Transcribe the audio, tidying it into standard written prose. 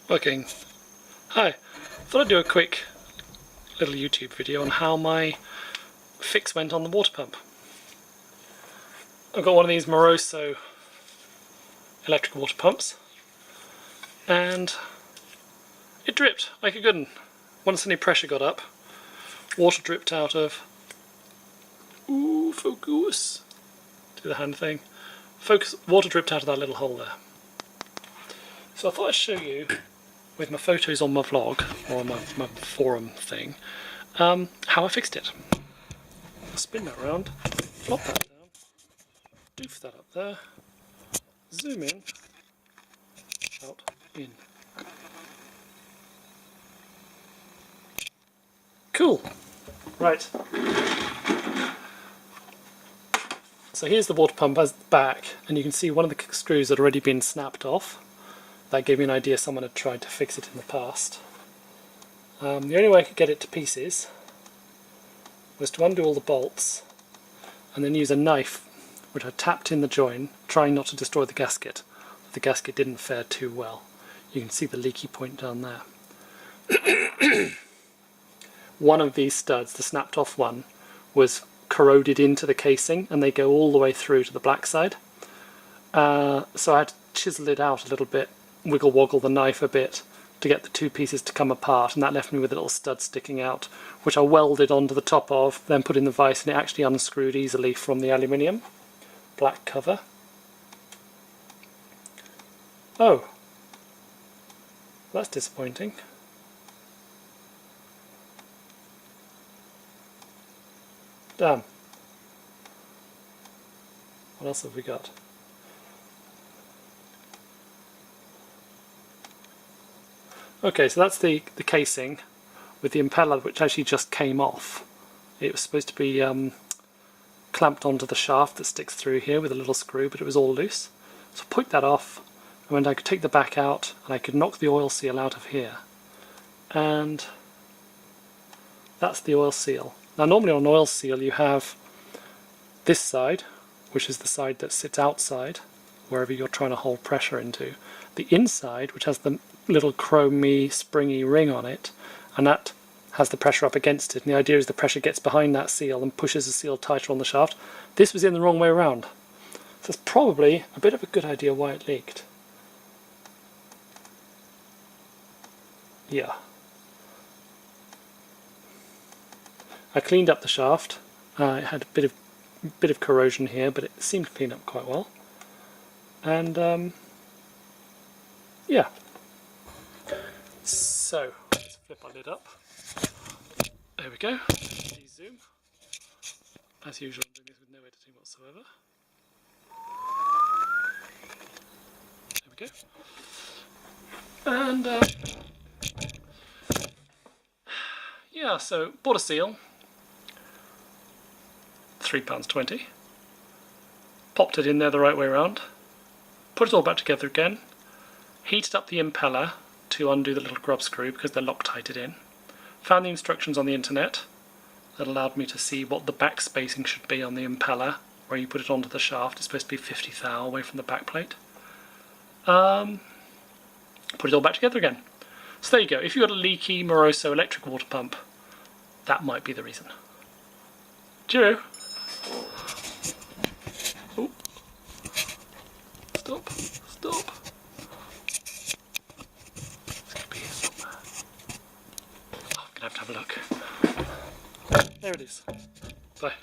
Working. Hi, thought I'd do a quick little YouTube video on how my fix went on the water pump. I've got one of these Moroso electric water pumps and it dripped like a good one. Once any pressure got up, water dripped out of, focus, do the hand thing, water dripped out of that little hole there. So I thought I'd show you, with my photos on my vlog, or my forum thing, how I fixed it. Spin that around, flop that down, doof that up there, zoom in, out, in. Cool! Right. So here's the water pump as the back, and you can see one of the screws had already been snapped off. That gave me an idea someone had tried to fix it in the past. The only way I could get it to pieces was to undo all the bolts and then use a knife which I tapped in the join, trying not to destroy the gasket. The gasket didn't fare too well. You can see the leaky point down there. One of these studs, the snapped off one, was corroded into the casing and they go all the way through to the black side. So I had to chisel it out a little bit, wiggle woggle the knife a bit to get the two pieces to come apart, and that left me with a little stud sticking out, which I welded onto the top of, then put in the vise, and it actually unscrewed easily from the aluminium black cover. Oh, that's disappointing. Damn. What else have we got? Okay, so that's the casing with the impeller, which actually just came off. It was supposed to be clamped onto the shaft that sticks through here with a little screw, but it was all loose. So I took that off, and I could take the back out, and I could knock the oil seal out of here. And that's the oil seal. Now normally on an oil seal you have this side, which is the side that sits outside, wherever you're trying to hold pressure into. The inside, which has the little chromey, springy ring on it, and that has the pressure up against it, and the idea is the pressure gets behind that seal and pushes the seal tighter on the shaft. This was in the wrong way around, so it's probably a bit of a good idea why it leaked. Yeah. I cleaned up the shaft. It had a bit of corrosion here, but it seemed to clean up quite well. And yeah. So let's flip our lid up. There we go. De-zoom. As usual, I'm doing this with no editing whatsoever. There we go. And yeah, so bought a seal. £3.20. Popped it in there the right way around. Put it all back together again. Heated up the impeller to undo the little grub screw because they're Loctited in. Found the instructions on the internet that allowed me to see what the back spacing should be on the impeller where you put it onto the shaft. It's supposed to be 50 thou away from the back plate. Put it all back together again. So there you go. If you've got a leaky Moroso electric water pump, that might be the reason. Cheerio! Oh. Stop. Stop. It's going to be here somewhere. Oh, I'm going to have a look. There it is. Bye.